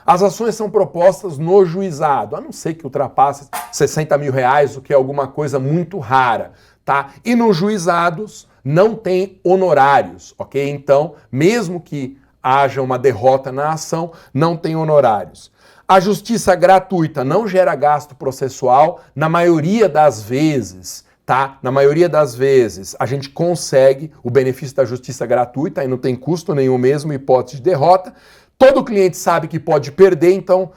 as ações são propostas no juizado, a não ser que ultrapasse 60 mil reais, o que é alguma coisa muito rara. Tá? E nos juizados não tem honorários, ok? Então, mesmo que haja uma derrota na ação, não tem honorários. A justiça gratuita não gera gasto processual, na maioria das vezes, tá? Na maioria das vezes, a gente consegue o benefício da justiça gratuita e não tem custo nenhum mesmo, hipótese de derrota. Todo cliente sabe que pode perder, então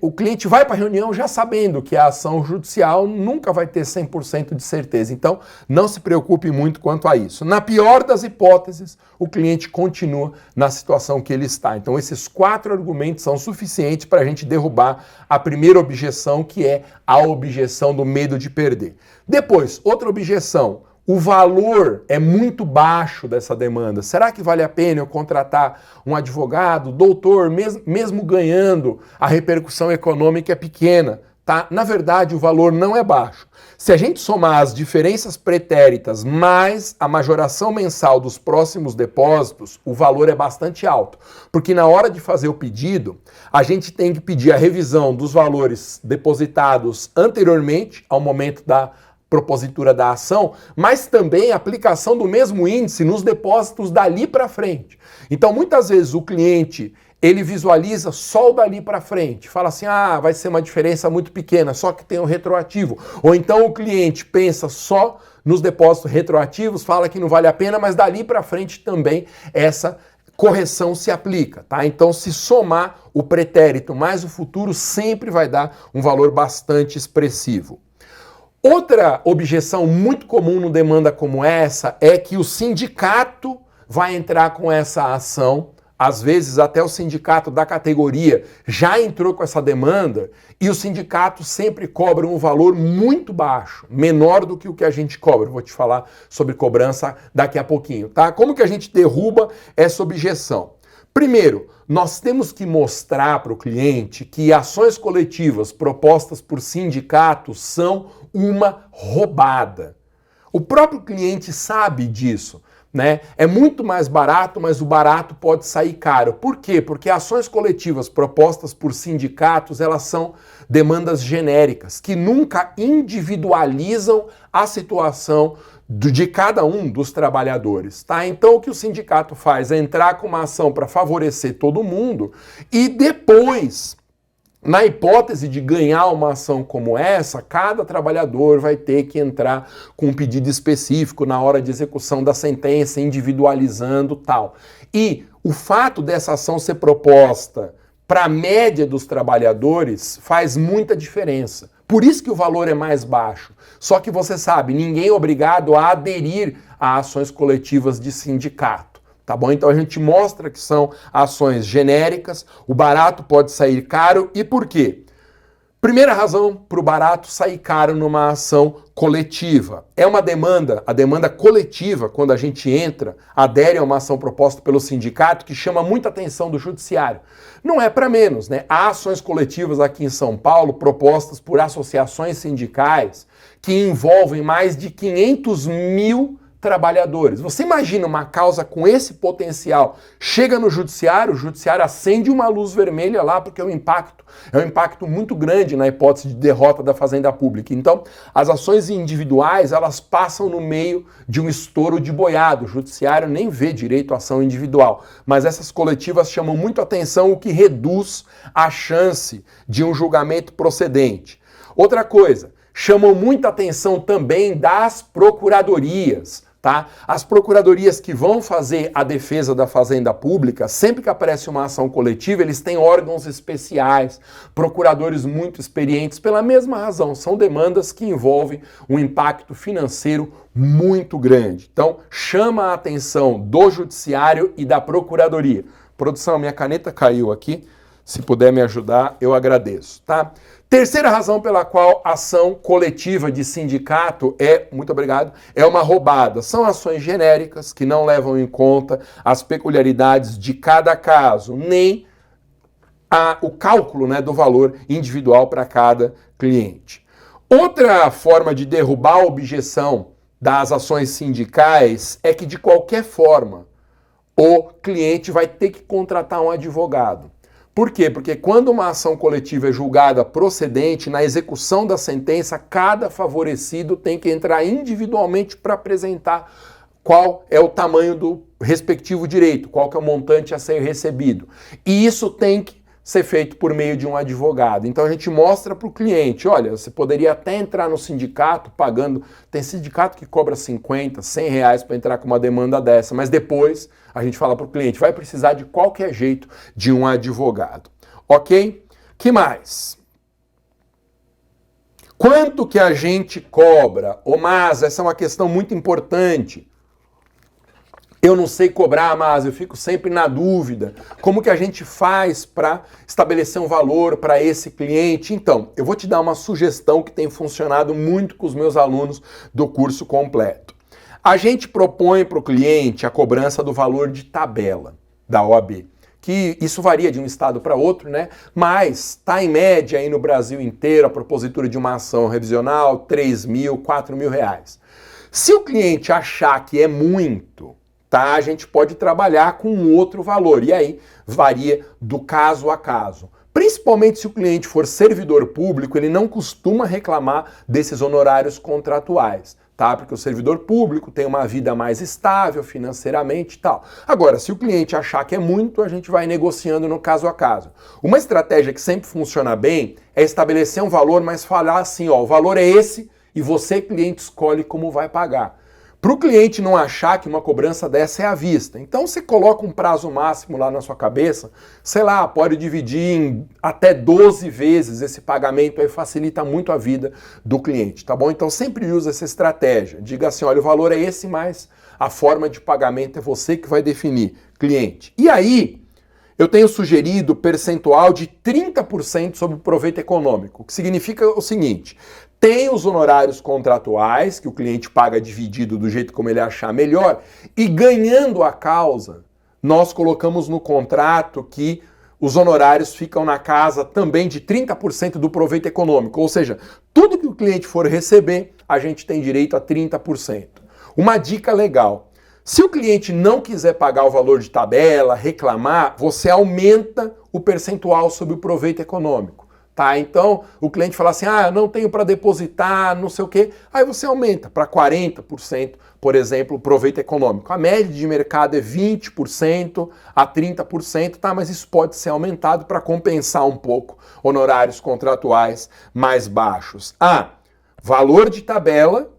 o cliente vai para a reunião já sabendo que a ação judicial nunca vai ter 100% de certeza. Então, não se preocupe muito quanto a isso. Na pior das hipóteses, o cliente continua na situação que ele está. Então, esses 4 argumentos são suficientes para a gente derrubar a primeira objeção, que é a objeção do medo de perder. Depois, outra objeção. O valor é muito baixo dessa demanda. Será que vale a pena eu contratar um advogado? Doutor, mesmo ganhando, a repercussão econômica é pequena, tá? Na verdade, o valor não é baixo. Se a gente somar as diferenças pretéritas mais a majoração mensal dos próximos depósitos, o valor é bastante alto. Porque na hora de fazer o pedido, a gente tem que pedir a revisão dos valores depositados anteriormente ao momento da propositura da ação, mas também a aplicação do mesmo índice nos depósitos dali para frente. Então, muitas vezes o cliente, ele visualiza só o dali para frente, fala assim, ah, vai ser uma diferença muito pequena, só que tem um retroativo. Ou então o cliente pensa só nos depósitos retroativos, fala que não vale a pena, mas dali para frente também essa correção se aplica, tá? Então, se somar o pretérito mais o futuro, sempre vai dar um valor bastante expressivo. Outra objeção muito comum no demanda como essa é que o sindicato vai entrar com essa ação às vezes até o sindicato da categoria já entrou com essa demanda e o sindicato sempre cobra um valor muito baixo, menor do que o que a gente cobra. Eu vou te falar sobre cobrança daqui a pouquinho, tá? Como que a gente derruba essa objeção? Primeiro, nós temos que mostrar para o cliente que ações coletivas propostas por sindicatos são uma roubada. O próprio cliente sabe disso, né? É muito mais barato, mas o barato pode sair caro. Por quê? Porque ações coletivas propostas por sindicatos, elas são demandas genéricas, que nunca individualizam a situação de cada um dos trabalhadores, tá? Então o que o sindicato faz é entrar com uma ação para favorecer todo mundo e depois, na hipótese de ganhar uma ação como essa, cada trabalhador vai ter que entrar com um pedido específico na hora de execução da sentença, individualizando tal. E o fato dessa ação ser proposta para a média dos trabalhadores faz muita diferença. Por isso que o valor é mais baixo. Só que você sabe, ninguém é obrigado a aderir a ações coletivas de sindicato. Tá bom? Então a gente mostra que são ações genéricas, o barato pode sair caro. E por quê? Primeira razão para o barato sair caro numa ação coletiva. É uma demanda, a demanda coletiva, quando a gente entra, adere a uma ação proposta pelo sindicato, que chama muita atenção do judiciário. Não é para menos, né? Há ações coletivas aqui em São Paulo propostas por associações sindicais que envolvem mais de 500 mil trabalhadores. Você imagina uma causa com esse potencial, chega no judiciário, o judiciário acende uma luz vermelha lá, porque é um impacto muito grande na hipótese de derrota da fazenda pública. Então, as ações individuais, elas passam no meio de um estouro de boiada. O judiciário nem vê direito à ação individual, mas essas coletivas chamam muito atenção, o que reduz a chance de um julgamento procedente. Outra coisa, chamam muita atenção também das procuradorias. Tá? As procuradorias que vão fazer a defesa da fazenda pública, sempre que aparece uma ação coletiva, eles têm órgãos especiais, procuradores muito experientes, pela mesma razão, são demandas que envolvem um impacto financeiro muito grande. Então, chama a atenção do judiciário e da procuradoria. Produção, minha caneta caiu aqui, se puder me ajudar, eu agradeço, tá? Terceira razão pela qual a ação coletiva de sindicato muito obrigado, é uma roubada. São ações genéricas que não levam em conta as peculiaridades de cada caso, nem o cálculo, né, do valor individual para cada cliente. Outra forma de derrubar a objeção das ações sindicais é que, de qualquer forma, o cliente vai ter que contratar um advogado. Por quê? Porque quando uma ação coletiva é julgada procedente, na execução da sentença, cada favorecido tem que entrar individualmente para apresentar qual é o tamanho do respectivo direito, qual que é o montante a ser recebido. E isso tem que ser feito por meio de um advogado. Então a gente mostra para o cliente, olha, você poderia até entrar no sindicato pagando, tem sindicato que cobra 50, 100 reais para entrar com uma demanda dessa, mas depois a gente fala para o cliente, vai precisar de qualquer jeito de um advogado. Ok? Que mais? Quanto que a gente cobra? Mas essa é uma questão muito importante. Eu não sei cobrar, mas eu fico sempre na dúvida. Como que a gente faz para estabelecer um valor para esse cliente? Então, eu vou te dar uma sugestão que tem funcionado muito com os meus alunos do curso completo. A gente propõe para o cliente a cobrança do valor de tabela da OAB, que isso varia de um estado para outro, né? Mas está em média aí no Brasil inteiro a propositura de uma ação revisional, 3 mil, 4 mil reais. Se o cliente achar que é muito, tá, a gente pode trabalhar com um outro valor, e aí varia do caso a caso. Principalmente se o cliente for servidor público, ele não costuma reclamar desses honorários contratuais, tá? Porque o servidor público tem uma vida mais estável financeiramente e tal. Agora, se o cliente achar que é muito, a gente vai negociando no caso a caso. Uma estratégia que sempre funciona bem é estabelecer um valor, mas falar assim, ó, o valor é esse e você, cliente, escolhe como vai pagar. Para o cliente não achar que uma cobrança dessa é à vista. Então você coloca um prazo máximo lá na sua cabeça, sei lá, pode dividir em até 12 vezes esse pagamento, aí facilita muito a vida do cliente, tá bom? Então sempre usa essa estratégia. Diga assim, olha, o valor é esse, mas a forma de pagamento é você que vai definir, cliente. E aí, eu tenho sugerido percentual de 30% sobre o proveito econômico, o que significa o seguinte: tem os honorários contratuais, que o cliente paga dividido do jeito como ele achar melhor, e ganhando a causa, nós colocamos no contrato que os honorários ficam na casa também de 30% do proveito econômico, ou seja, tudo que o cliente for receber, a gente tem direito a 30%. Uma dica legal: se o cliente não quiser pagar o valor de tabela, reclamar, você aumenta o percentual sobre o proveito econômico. Tá? Então, o cliente fala assim, não tenho para depositar, não sei o quê, aí você aumenta para 40%, por exemplo, o proveito econômico. A média de mercado é 20% a 30%, tá? Mas isso pode ser aumentado para compensar um pouco honorários contratuais mais baixos. Valor de tabela,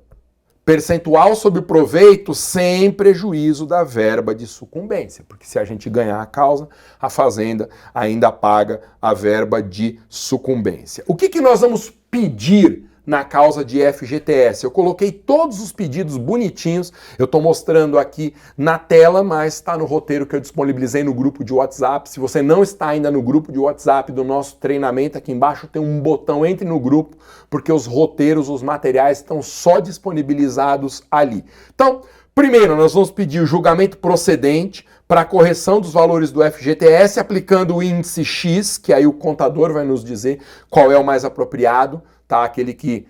percentual sobre o proveito sem prejuízo da verba de sucumbência, porque se a gente ganhar a causa, a fazenda ainda paga a verba de sucumbência. O que nós vamos pedir na causa de FGTS? Eu coloquei todos os pedidos bonitinhos, eu estou mostrando aqui na tela, mas está no roteiro que eu disponibilizei no grupo de WhatsApp. Se você não está ainda no grupo de WhatsApp do nosso treinamento, aqui embaixo tem um botão Entre no Grupo, porque os roteiros, os materiais estão só disponibilizados ali. Então, primeiro nós vamos pedir o julgamento procedente para a correção dos valores do FGTS, aplicando o índice X, que aí o contador vai nos dizer qual é o mais apropriado, tá? Aquele que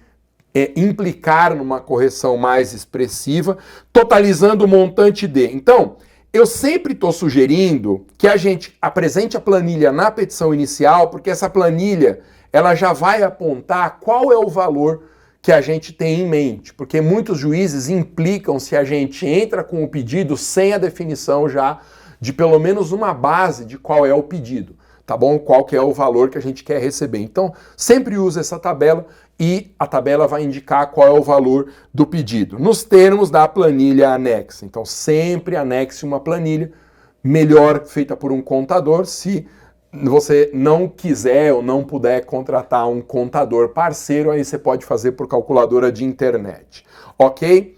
implicar numa correção mais expressiva, totalizando o montante D. Então, eu sempre estou sugerindo que a gente apresente a planilha na petição inicial, porque essa planilha ela já vai apontar qual é o valor que a gente tem em mente, porque muitos juízes implicam se a gente entra com o pedido sem a definição já de pelo menos uma base de qual é o pedido, tá bom? Qual que é o valor que a gente quer receber. Então, sempre use essa tabela e a tabela vai indicar qual é o valor do pedido, nos termos da planilha anexa. Então, sempre anexe uma planilha, melhor feita por um contador, se você não quiser ou não puder contratar um contador parceiro, aí você pode fazer por calculadora de internet, ok?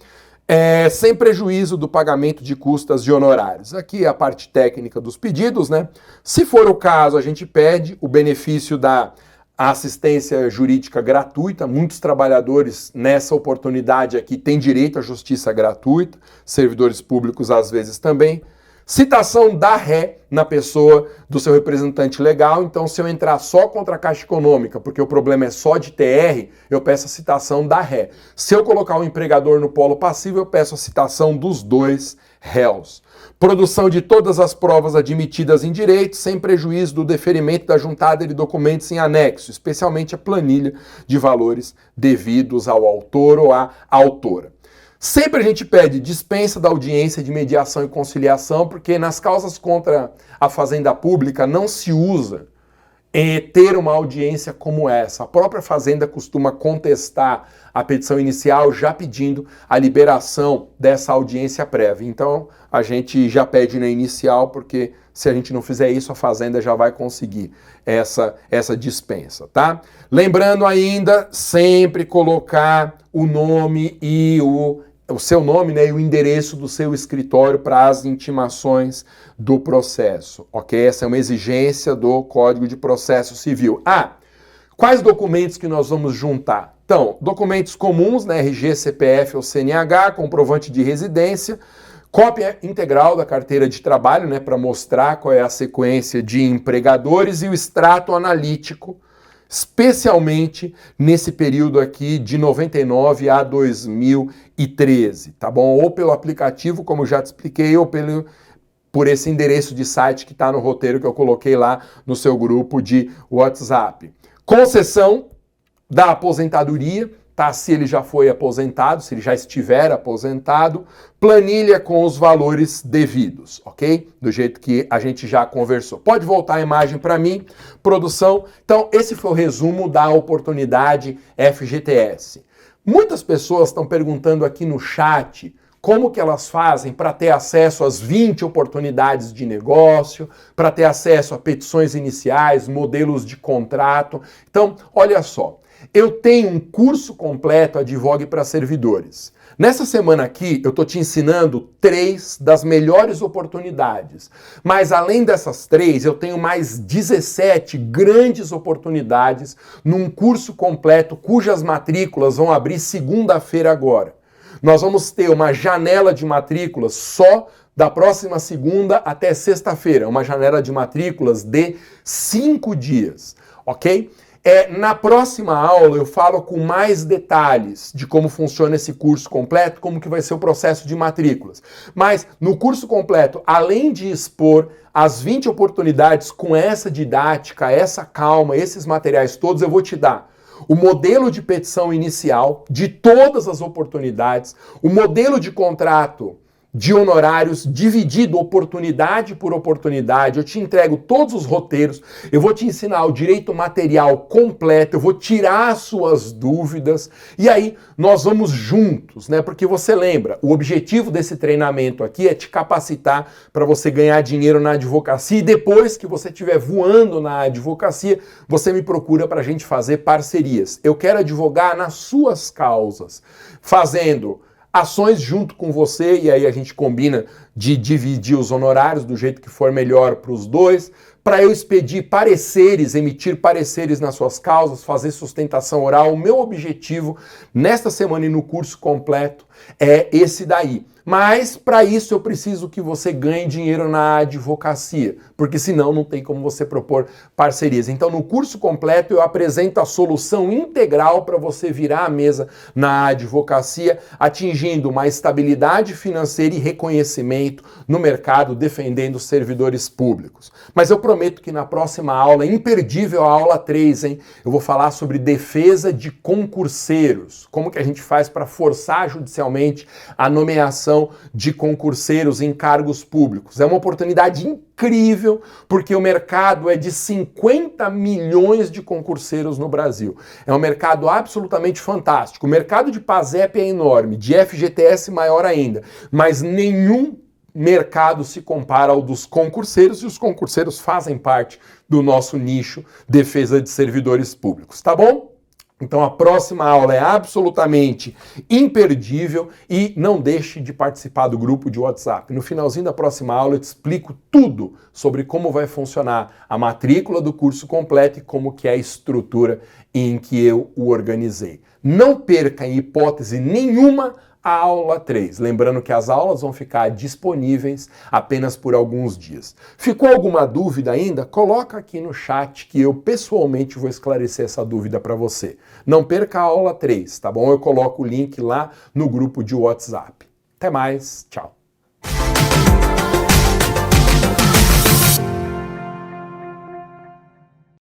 Sem prejuízo do pagamento de custas e honorários. Aqui é a parte técnica dos pedidos, né? Se for o caso, a gente pede o benefício da assistência jurídica gratuita. Muitos trabalhadores nessa oportunidade aqui têm direito à justiça gratuita, servidores públicos às vezes também. Citação da ré na pessoa do seu representante legal. Então, se eu entrar só contra a Caixa Econômica, porque o problema é só de TR, eu peço a citação da ré. Se eu colocar o empregador no polo passivo, eu peço a citação dos dois réus. Produção de todas as provas admitidas em direito, sem prejuízo do deferimento da juntada de documentos em anexo, especialmente a planilha de valores devidos ao autor ou à autora. Sempre a gente pede dispensa da audiência de mediação e conciliação, porque nas causas contra a fazenda pública não se usa ter uma audiência como essa. A própria fazenda costuma contestar a petição inicial já pedindo a liberação dessa audiência prévia. Então a gente já pede na inicial, porque se a gente não fizer isso, a fazenda já vai conseguir essa dispensa, tá? Lembrando ainda, sempre colocar o nome e o seu nome, né, e o endereço do seu escritório para as intimações do processo, ok? Essa é uma exigência do Código de Processo Civil. Quais documentos que nós vamos juntar? Então, documentos comuns, né, RG, CPF ou CNH, comprovante de residência, cópia integral da carteira de trabalho, né, para mostrar qual é a sequência de empregadores, e o extrato analítico, especialmente nesse período aqui de 99 a 2013, tá bom? Ou pelo aplicativo, como já te expliquei, ou por esse endereço de site que está no roteiro que eu coloquei lá no seu grupo de WhatsApp. Concessão da aposentadoria, tá? Se ele já foi aposentado, se ele já estiver aposentado, planilha com os valores devidos, ok? Do jeito que a gente já conversou. Pode voltar a imagem para mim, produção. Então, esse foi o resumo da oportunidade FGTS. Muitas pessoas estão perguntando aqui no chat como que elas fazem para ter acesso às 20 oportunidades de negócio, para ter acesso a petições iniciais, modelos de contrato. Então, olha só. Eu tenho um curso completo Advogue para Servidores. Nessa semana aqui, eu estou te ensinando 3 das melhores oportunidades. Mas além dessas 3, eu tenho mais 17 grandes oportunidades num curso completo cujas matrículas vão abrir segunda-feira agora. Nós vamos ter uma janela de matrículas só da próxima segunda até sexta-feira. Uma janela de matrículas de 5 dias, ok? Na próxima aula eu falo com mais detalhes de como funciona esse curso completo, como que vai ser o processo de matrículas. Mas no curso completo, além de expor as 20 oportunidades com essa didática, essa calma, esses materiais todos, eu vou te dar o modelo de petição inicial de todas as oportunidades, o modelo de contrato de honorários dividido oportunidade por oportunidade. Eu te entrego todos os roteiros, eu vou te ensinar o direito material completo, eu vou tirar as suas dúvidas e aí nós vamos juntos, né? Porque você lembra, o objetivo desse treinamento aqui é te capacitar para você ganhar dinheiro na advocacia e depois que você estiver voando na advocacia, você me procura para a gente fazer parcerias. Eu quero advogar nas suas causas, fazendo ações junto com você, e aí a gente combina de dividir os honorários do jeito que for melhor para os dois, para eu expedir pareceres, emitir pareceres nas suas causas, fazer sustentação oral. O meu objetivo nesta semana e no curso completo é esse daí. Mas para isso eu preciso que você ganhe dinheiro na advocacia, porque senão não tem como você propor parcerias. Então no curso completo eu apresento a solução integral para você virar a mesa na advocacia, atingindo uma estabilidade financeira e reconhecimento no mercado, defendendo os servidores públicos. Mas eu prometo que na próxima aula, imperdível a aula 3, hein? Eu vou falar sobre defesa de concurseiros, como que a gente faz para forçar judicialmente a nomeação de concurseiros em cargos públicos. É uma oportunidade incrível, porque o mercado é de 50 milhões de concurseiros no Brasil. É um mercado absolutamente fantástico. O mercado de PASEP é enorme, de FGTS maior ainda, mas nenhum mercado se compara ao dos concurseiros, e os concurseiros fazem parte do nosso nicho defesa de servidores públicos, tá bom? Então a próxima aula é absolutamente imperdível e não deixe de participar do grupo de WhatsApp. No finalzinho da próxima aula eu te explico tudo sobre como vai funcionar a matrícula do curso completo e como que é a estrutura em que eu o organizei. Não perca em hipótese nenhuma a aula 3. Lembrando que as aulas vão ficar disponíveis apenas por alguns dias. Ficou alguma dúvida ainda? Coloca aqui no chat que eu pessoalmente vou esclarecer essa dúvida para você. Não perca a aula 3, tá bom? Eu coloco o link lá no grupo de WhatsApp. Até mais, tchau.